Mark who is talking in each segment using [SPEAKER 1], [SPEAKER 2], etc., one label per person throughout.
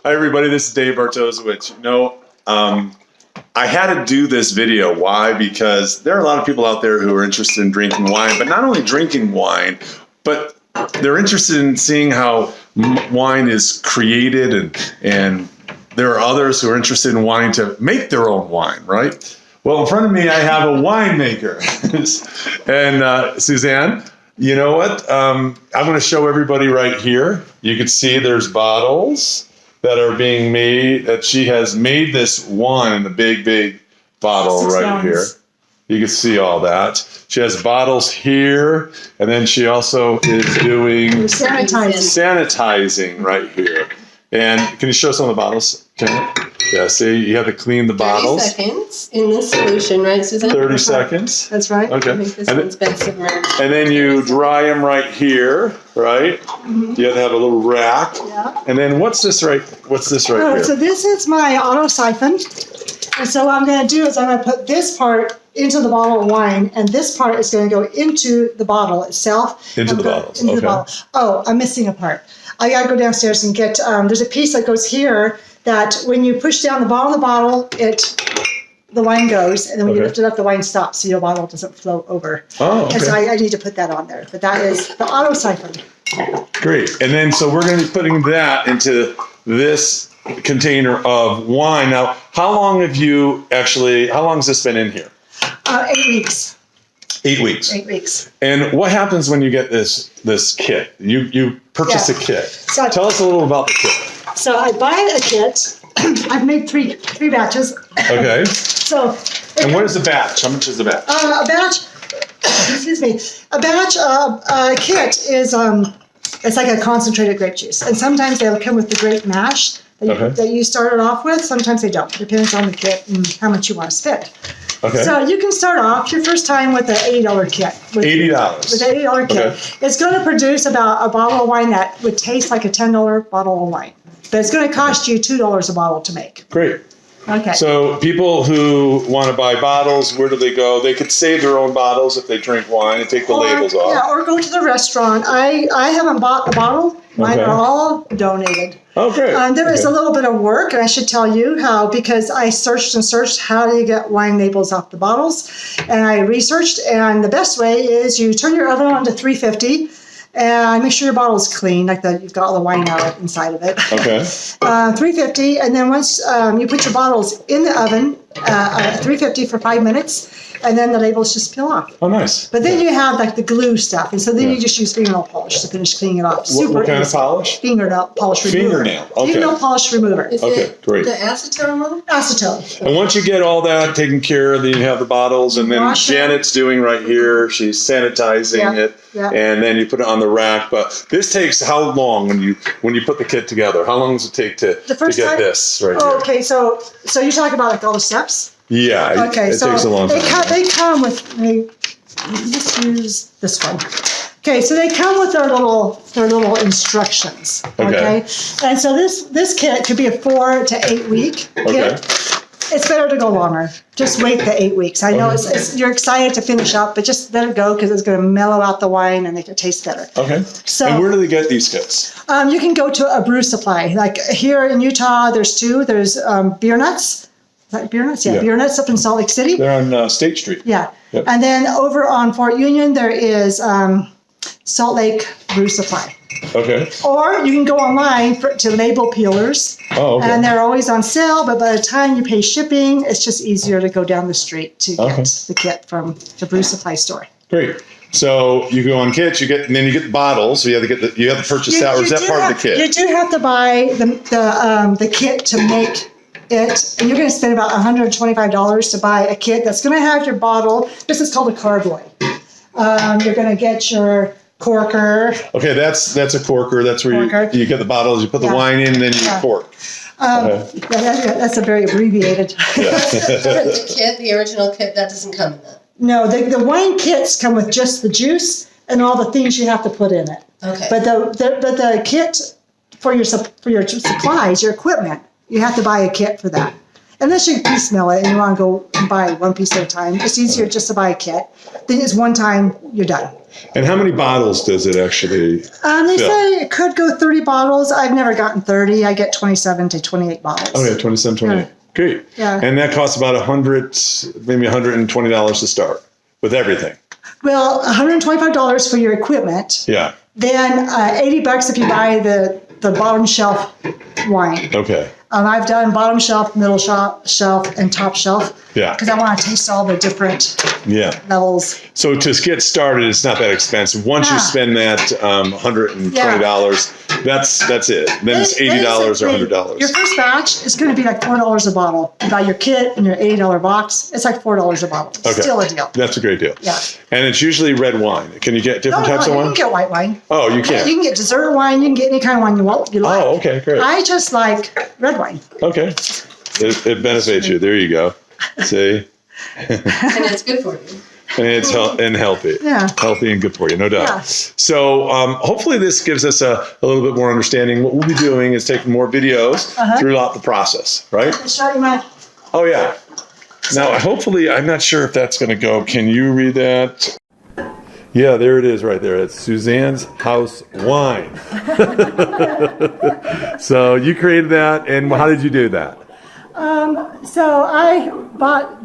[SPEAKER 1] Hi, everybody. This is Dave Bartosowicz. I had to do this video. Why? Because there are a lot of people out there who are interested in drinking wine, but not only drinking wine, but they're interested in seeing how wine is created, and there are others who are interested in wanting to make their own wine, right? Well, in front of me, I have a winemaker. And Suzanne, you know what? I'm going to show everybody right here. You can see there's bottles that are being made, that she has made this wine in a big bottle right here. You can see all that. She has bottles here, and then she also is doing sanitizing right here. And can you show some of the bottles, Ken? Yeah, see, you have to clean the bottles.
[SPEAKER 2] 30 seconds in the solution, right, Suzanne?
[SPEAKER 1] 30 seconds.
[SPEAKER 2] That's right.
[SPEAKER 1] Okay.
[SPEAKER 2] I think this one's been submerged.
[SPEAKER 1] And then you dry them right here, right? Mm-hmm. You have to have a little rack.
[SPEAKER 2] Yeah.
[SPEAKER 1] And then what's this right here?
[SPEAKER 3] So this is my auto siphon. And so what I'm going to do is I'm going to put this part into the bottle of wine, and this part is going to go into the bottle itself.
[SPEAKER 1] Into the bottles.
[SPEAKER 3] Into the bottle. Oh, I'm missing a part. I got to go downstairs and get, there's a piece that goes here that when you push down the bottom of the bottle, the wine goes, and then when you lift it up, the wine stops, so your bottle doesn't flow over.
[SPEAKER 1] Oh, okay.
[SPEAKER 3] And so I need to put that on there. But that is the auto siphon.
[SPEAKER 1] Great. And then, so we're going to be putting that into this container of wine. Now, how long has this been in here?
[SPEAKER 3] 8 weeks.
[SPEAKER 1] 8 weeks.
[SPEAKER 3] 8 weeks.
[SPEAKER 1] And what happens when you get this kit? You purchase a kit.
[SPEAKER 3] So
[SPEAKER 1] tell us a little about the kit.
[SPEAKER 3] So I buy a kit. I've made three batches.
[SPEAKER 1] Okay. And what is the batch? How much is the batch?
[SPEAKER 3] A batch. Excuse me. A kit is it's like a concentrated grape juice, and sometimes they'll come with the grape mash that you started off with. Sometimes they don't. Depends on the kit and how much you want to spend.
[SPEAKER 1] Okay.
[SPEAKER 3] So you can start off your first time with an $80 kit.
[SPEAKER 1] $80.
[SPEAKER 3] With an $80 kit.
[SPEAKER 1] Okay.
[SPEAKER 3] It's going to produce about a bottle of wine that would taste like a $10 bottle of wine. But it's going to cost you $2 a bottle to make.
[SPEAKER 1] Great.
[SPEAKER 3] Okay.
[SPEAKER 1] So people who want to buy bottles, where do they go? They could save their own bottles if they drink wine and take the labels off.
[SPEAKER 3] Yeah, or go to the restaurant. I haven't bought the bottle. Mine are all donated.
[SPEAKER 1] Oh, great.
[SPEAKER 3] There is a little bit of work, and I should tell you how, because I searched how do you get wine labels off the bottles, and I researched, and the best way is you turn your oven on to 350, and make sure your bottle is clean, like you've got all the wine out inside of it.
[SPEAKER 1] Okay.
[SPEAKER 3] 350, and then once you put your bottles in the oven at 350 for 5 minutes, and then the labels just peel off.
[SPEAKER 1] Oh, nice.
[SPEAKER 3] But then you have like the glue stuff, and so then you just use fingernail polish to finish cleaning it off.
[SPEAKER 1] What kind of polish?
[SPEAKER 3] Fingernail polish remover.
[SPEAKER 1] Fingernail, okay.
[SPEAKER 3] Fingernail polish remover.
[SPEAKER 1] Okay, great.
[SPEAKER 2] The acetone one?
[SPEAKER 3] Acetone.
[SPEAKER 1] And once you get all that taken care of, then you have the bottles, and then Janet's doing right here. She's sanitizing it, and then you put it on the rack. But this takes how long when you put the kit together? How long does it take to get this right here?
[SPEAKER 3] Okay, so you talk about like all the steps.
[SPEAKER 1] Yeah.
[SPEAKER 3] Okay,
[SPEAKER 1] it takes a long time.
[SPEAKER 3] They come with. Let's use this one. Okay, so they come with their little instructions. Okay. And so this kit could be a 4 to 8 week kit. It's better to go longer. Just wait the 8 weeks. I know you're excited to finish up, but just let it go because it's going to mellow out the wine and make it taste better. Okay. So,
[SPEAKER 1] and where do they get these kits?
[SPEAKER 3] You can go to a brew supply. Like here in Utah, there's two. There's Beer Nuts. Is that Beer Nuts? Yeah, Beer Nuts up in Salt Lake City.
[SPEAKER 1] They're on State Street.
[SPEAKER 3] Yeah. Yep. And then over on Fort Union, there is Salt Lake Brew Supply. Okay. Or you can go online to label peelers. Oh, okay. And they're always on sale, but by the time you pay shipping, it's just easier to go down the street to get the kit from the Brew Supply store.
[SPEAKER 1] Great. So you go on kits, and then you get the bottles. So you have to purchase that, or is that part of the kit?
[SPEAKER 3] You do have to buy the kit to make it, and you're going to spend about $125 to buy a kit that's going to have your bottle. This is called a carboy. You're going to get your corker. Okay, that's a corker. That's where you get the bottles. You put the wine in, and then you cork. That's a very abbreviated.
[SPEAKER 2] The original kit, that doesn't come in that.
[SPEAKER 3] No, the wine kits come with just the juice and all the things you have to put in it. Okay. But the kit for your supplies, your equipment, you have to buy a kit for that. Unless you piecemeal it and you want to go and buy one piece at a time. It's easier just to buy a kit. Then it's one time, you're done.
[SPEAKER 1] And how many bottles does it actually
[SPEAKER 3] They
[SPEAKER 1] fill?
[SPEAKER 3] say it could go 30 bottles. I've never gotten 30. I get 27 to 28 bottles.
[SPEAKER 1] Okay, 27, 28.
[SPEAKER 3] Yeah.
[SPEAKER 1] Great.
[SPEAKER 3] Yeah.
[SPEAKER 1] And that costs about maybe $120 to start with everything.
[SPEAKER 3] Well, $125 for your equipment.
[SPEAKER 1] Yeah.
[SPEAKER 3] Then $80 if you buy the bottom shelf wine.
[SPEAKER 1] Okay.
[SPEAKER 3] I've done bottom shelf, middle shelf, and top shelf.
[SPEAKER 1] Yeah.
[SPEAKER 3] Because I want to taste all the different levels.
[SPEAKER 1] So to get started, it's not that expensive. Once you spend that $120, that's it. Then it's $80 or $100.
[SPEAKER 3] Your first batch is going to be like $4 a bottle. You buy your kit and your $80 box. It's like $4 a bottle. It's still a deal.
[SPEAKER 1] That's a great deal.
[SPEAKER 3] Yeah.
[SPEAKER 1] And it's usually red wine. Can you get different types of wine?
[SPEAKER 3] You can get white wine.
[SPEAKER 1] Oh, you can.
[SPEAKER 3] You can get dessert wine. You can get any kind of wine you like.
[SPEAKER 1] Oh, okay, great.
[SPEAKER 3] I just like red wine.
[SPEAKER 1] Okay. It benefits you. There you go. See?
[SPEAKER 2] And it's good for you.
[SPEAKER 1] And it's healthy.
[SPEAKER 3] Yeah.
[SPEAKER 1] Healthy and good for you, no doubt.
[SPEAKER 3] Yeah.
[SPEAKER 1] So hopefully this gives us a little bit more understanding. What we'll be doing is taking more videos throughout the process, right?
[SPEAKER 3] I'll show you my...
[SPEAKER 1] Oh, yeah. Now, hopefully, I'm not sure if that's going to go. Can you read that? Yeah, there it is right there. It's Suzanne's House Wine. So you created that, and how did you do that?
[SPEAKER 3] So I bought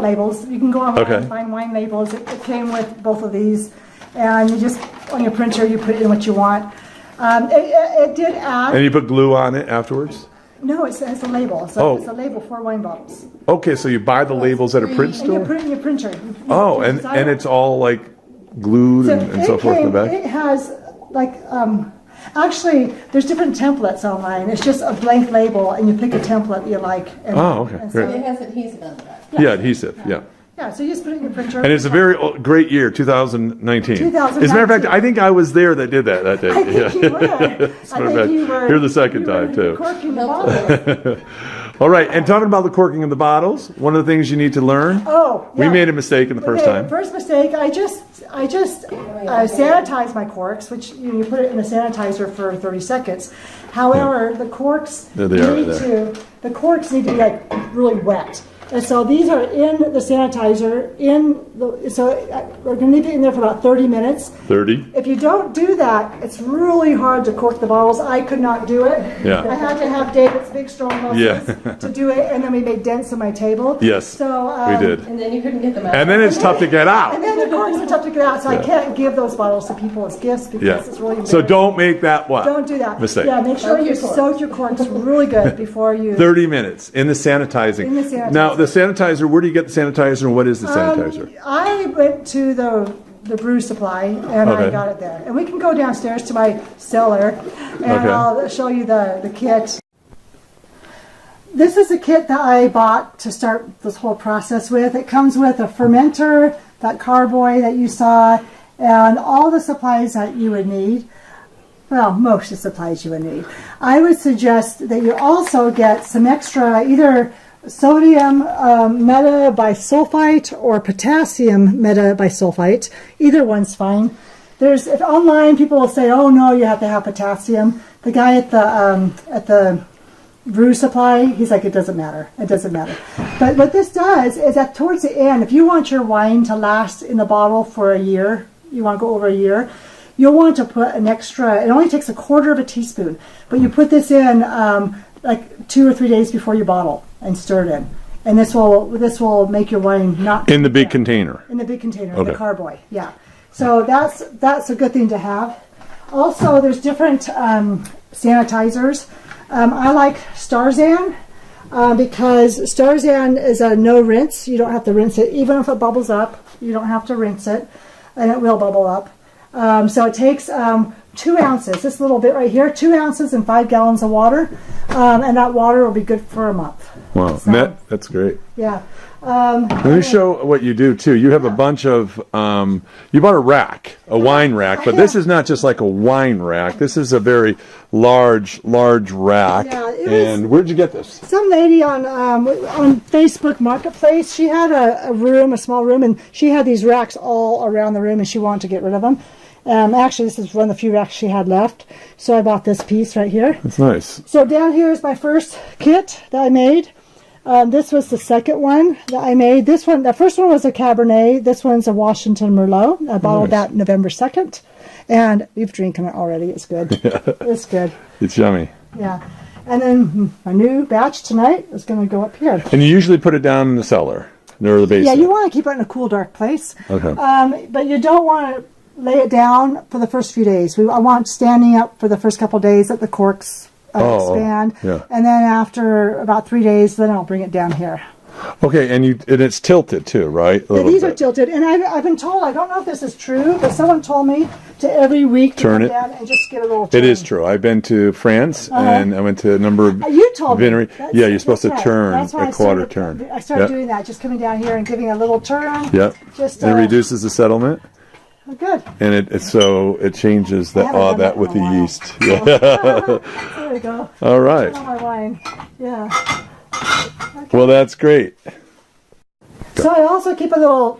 [SPEAKER 3] labels. You can go online and find wine labels. It came with both of these, and you just on your printer you put in what you want. It did add.
[SPEAKER 1] And you put glue on it afterwards?
[SPEAKER 3] No, it's a label. So it's a label for wine bottles.
[SPEAKER 1] Okay, so you buy the labels at a print
[SPEAKER 3] And
[SPEAKER 1] store?
[SPEAKER 3] you put it in your printer.
[SPEAKER 1] And it's all like glued and so forth in the back?
[SPEAKER 3] It has like actually, there's different templates online. It's just a blank label, and you pick a template you like. And,
[SPEAKER 1] okay,
[SPEAKER 3] and
[SPEAKER 1] great.
[SPEAKER 2] It has adhesive on the back.
[SPEAKER 1] Yeah, adhesive, yeah.
[SPEAKER 3] Yeah, so you just put it in your printer.
[SPEAKER 1] And it's a very great year, 2019.
[SPEAKER 3] 2019.
[SPEAKER 1] As a matter of fact, I think I was there that did that day.
[SPEAKER 3] I think you were.
[SPEAKER 1] As a matter of fact, here the second time, too.
[SPEAKER 3] Corking the bottle.
[SPEAKER 1] All right, and talking about the corking of the bottles, one of the things you need to learn.
[SPEAKER 3] Oh, yeah.
[SPEAKER 1] We made a mistake in the first time.
[SPEAKER 3] First mistake, I just sanitize my corks, which you put it in the sanitizer for 30 seconds. However, the corks need to be like really wet. And so these are in the sanitizer. We're going to leave it in there for about 30 minutes.
[SPEAKER 1] 30?
[SPEAKER 3] If you don't do that, it's really hard to cork the bottles. I could not do it.
[SPEAKER 1] Yeah.
[SPEAKER 3] I had to have David's big strong muscles to do it, and then we made dents in my table.
[SPEAKER 1] Yes,
[SPEAKER 3] so
[SPEAKER 1] we did.
[SPEAKER 2] And then you couldn't get them out.
[SPEAKER 1] And then it's tough to get out.
[SPEAKER 3] And then the corks are tough to get out, so I can't give those bottles to people as gifts because it's really
[SPEAKER 1] So
[SPEAKER 3] embarrassing.
[SPEAKER 1] don't make that what?
[SPEAKER 3] Don't do that.
[SPEAKER 1] Mistake.
[SPEAKER 3] Yeah, make sure you soak your corks really good before you...
[SPEAKER 1] 30 minutes in the sanitizing.
[SPEAKER 3] In the sanitizer.
[SPEAKER 1] Now, the sanitizer, where do you get the sanitizer and what is the sanitizer?
[SPEAKER 3] I went to the brew supply and I got it there. And we can go downstairs to my cellar and I'll show you the kit. This is a kit that I bought to start this whole process with. It comes with a fermenter, that carboy that you saw, and all the supplies that you would need. Well, most of the supplies you would need. I would suggest that you also get some extra, either sodium metabisulfite or potassium metabisulfite. Either one's fine. If online people will say, "Oh no, you have to have potassium." The guy at the brew supply, he's like, "It doesn't matter. It doesn't matter." But what this does is that towards the end, if you want your wine to last in the bottle for a year, you want to go over a year, you'll want to put an extra. It only takes 1/4 teaspoon, but you put this in like 2 or 3 days before you bottle and stir it in, and this will make your wine not
[SPEAKER 1] in the big container.
[SPEAKER 3] In the big container, the carboy, yeah. So that's a good thing to have. Also, there's different sanitizers. I like Starzan because Starzan is a no rinse. You don't have to rinse it, even if it bubbles up. You don't have to rinse it, and it will bubble up. So it takes 2 ounces, this little bit right here, 2 ounces and 5 gallons of water, and that water will be good for a month.
[SPEAKER 1] Wow,
[SPEAKER 3] So,
[SPEAKER 1] that's great.
[SPEAKER 3] Yeah.
[SPEAKER 1] Let me show what you do too. You have a bunch of, you bought a rack, a wine rack, but this is not just like a wine rack. This is a very large rack.
[SPEAKER 3] Yeah,
[SPEAKER 1] and where'd you get this?
[SPEAKER 3] Some lady on Facebook Marketplace, she had a small room, and she had these racks all around the room, and she wanted to get rid of them. Actually, this is one of the few racks she had left, so I bought this piece right here.
[SPEAKER 1] That's nice.
[SPEAKER 3] So down here is my first kit that I made. This was the second one that I made. This one, the first one was a Cabernet. This one's a Washington Merlot. I bottled that November 2nd. And we've drinking it already. It's good. It's good.
[SPEAKER 4] It's yummy.
[SPEAKER 3] Yeah. And then my new batch tonight is going to go up here.
[SPEAKER 4] And you usually put it down in the cellar or the basement.
[SPEAKER 3] Yeah, you want to keep it in a cool, dark place.
[SPEAKER 4] Okay.
[SPEAKER 3] But you don't want to lay it down for the first few days. I want standing up for the first couple of days that the corks expand.
[SPEAKER 4] Yeah.
[SPEAKER 3] And then after about 3 days, then I'll bring it down here.
[SPEAKER 4] Okay, and it's tilted too, right?
[SPEAKER 3] These are tilted, and I've been told, I don't know if this is true, but someone told me to every week
[SPEAKER 4] Turn
[SPEAKER 3] to
[SPEAKER 4] it.
[SPEAKER 3] come down and just give it a little turn.
[SPEAKER 4] It is true. I've been to France and I went to a number of
[SPEAKER 3] You told me.
[SPEAKER 4] winery. Yeah, you're supposed to
[SPEAKER 3] That's right.
[SPEAKER 4] turn
[SPEAKER 3] That's why
[SPEAKER 4] a quarter turn.
[SPEAKER 3] I started
[SPEAKER 4] Yep.
[SPEAKER 3] doing that, just coming down here and giving a little turn.
[SPEAKER 4] Yep.
[SPEAKER 3] Just
[SPEAKER 4] And it reduces the settlement,
[SPEAKER 3] good.
[SPEAKER 4] and it changes
[SPEAKER 3] I haven't done
[SPEAKER 4] that
[SPEAKER 3] in
[SPEAKER 4] with
[SPEAKER 3] a
[SPEAKER 4] the
[SPEAKER 3] while.
[SPEAKER 4] yeast. Yeah.
[SPEAKER 3] There we go.
[SPEAKER 4] All right.
[SPEAKER 3] Turn on my wine. Yeah.
[SPEAKER 4] Well, that's great.
[SPEAKER 3] So I also keep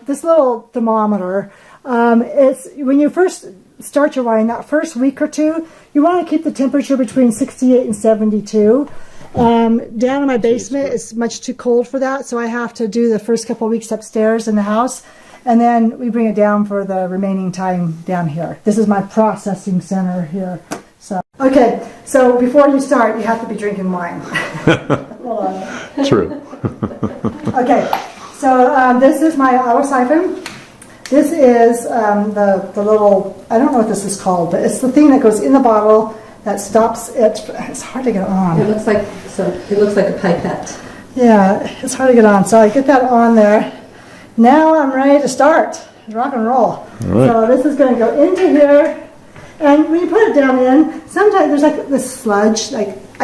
[SPEAKER 3] this little thermometer. It's when you first start your wine, that first week or two, you want to keep the temperature between 68 and 72. Down in my basement, it's much too cold for that, so I have to do the first couple of weeks upstairs in the house, and then we bring it down for the remaining time down here. This is my processing center here. So okay, so before you start, you have to be drinking wine. Hold on.
[SPEAKER 4] True.
[SPEAKER 3] Okay, so this is my auto siphon. This is the little, I don't know what this is called, but it's the thing that goes in the bottle that stops it. It's hard to get on.
[SPEAKER 2] It looks like a pipette.
[SPEAKER 3] Yeah, it's hard to get on. So I get that on there. Now I'm ready to start. Rock and roll.
[SPEAKER 4] right.
[SPEAKER 3] So this is going to go into here. And when you put it down in, sometimes there's like this sludge.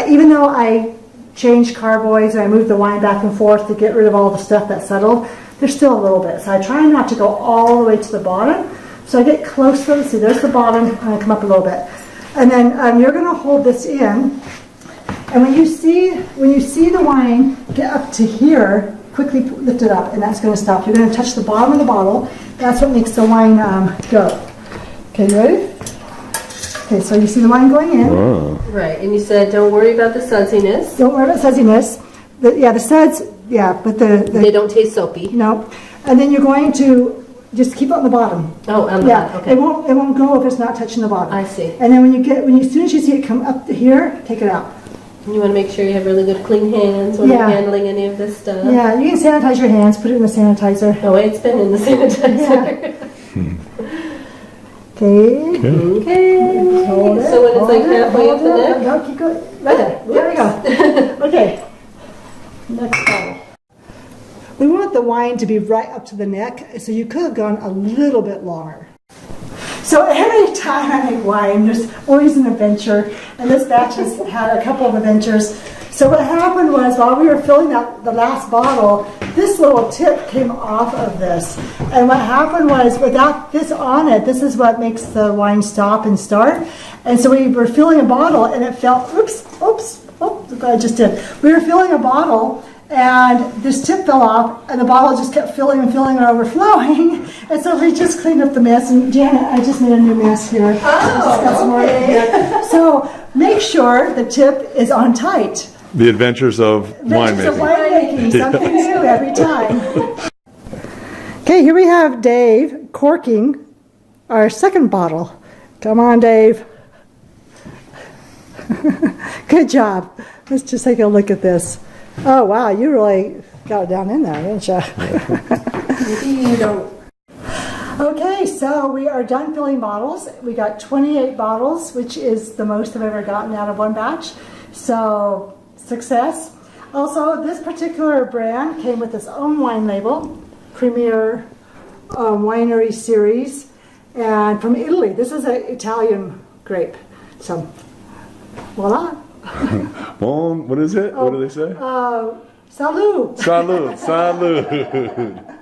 [SPEAKER 3] Even though I change carboys and I move the wine back and forth to get rid of all the stuff that's settled, there's still a little bit. So I try not to go all the way to the bottom. So I get close to, see, there's the bottom, and I come up a little bit. And then you're going to hold this in. And when you see the wine get up to here, quickly lift it up, and that's going to stop. You're going to touch the bottom of the bottle. That's what makes the wine go. Okay, you ready? Okay, so you see the wine going in.
[SPEAKER 4] Oh.
[SPEAKER 2] Right, and you said don't worry about the sudsiness.
[SPEAKER 3] Don't worry about sudsyness. The suds, yeah, but
[SPEAKER 2] They don't taste soapy.
[SPEAKER 3] no. And then you're going to just keep it on the bottom.
[SPEAKER 2] Oh, on the
[SPEAKER 3] Yeah,
[SPEAKER 2] bottom, okay.
[SPEAKER 3] it won't go if it's not touching the bottom.
[SPEAKER 2] I see.
[SPEAKER 3] And then as soon as you see it come up to here, take it out.
[SPEAKER 2] You want to make sure you have really good clean hands when
[SPEAKER 3] Yeah.
[SPEAKER 2] you're handling any of this stuff.
[SPEAKER 3] Yeah, you can sanitize your hands, put it in the sanitizer.
[SPEAKER 2] Oh, it's been in the sanitizer.
[SPEAKER 3] Okay.
[SPEAKER 2] Okay.
[SPEAKER 3] Hold it,
[SPEAKER 2] So when it's like
[SPEAKER 3] hold it,
[SPEAKER 2] halfway up
[SPEAKER 3] hold
[SPEAKER 2] the
[SPEAKER 3] it.
[SPEAKER 2] neck?
[SPEAKER 3] No, keep going. Right there. There we go. Okay. Next bottle. We want the wine to be right up to the neck, so you could have gone a little bit longer. So every time I make wine, there's always an adventure, and this batch has had a couple of adventures. So what happened was, while we were filling out the last bottle, this little tip came off of this. And what happened was, without this on it, this is what makes the wine stop and start. And so we were filling a bottle, and it fell, oops, I just did. We were filling a bottle, and this tip fell off, and the bottle just kept filling and overflowing. And so we just cleaned up the mess. And Janet, I just made a new mess here.
[SPEAKER 2] okay.
[SPEAKER 3] So make sure the tip is on tight.
[SPEAKER 4] The adventures of
[SPEAKER 3] Adventures of
[SPEAKER 4] winemaking.
[SPEAKER 3] winemaking, something new every time. Okay, here we have Dave corking our second bottle. Come on, Dave. Good job. Let's just take a look at this. Oh, wow, you really got it down in there, didn't you?
[SPEAKER 2] Maybe you don't.
[SPEAKER 3] Okay, so we are done filling bottles. We got 28 bottles, which is the most I've ever gotten out of one batch. So, success. Also, this particular brand came with its own wine label, Premier Winery Series, and from Italy. This is an Italian grape. So, voila.
[SPEAKER 4] Bon, what is it? What do they say?
[SPEAKER 3] Salud.
[SPEAKER 4] Salud, salud.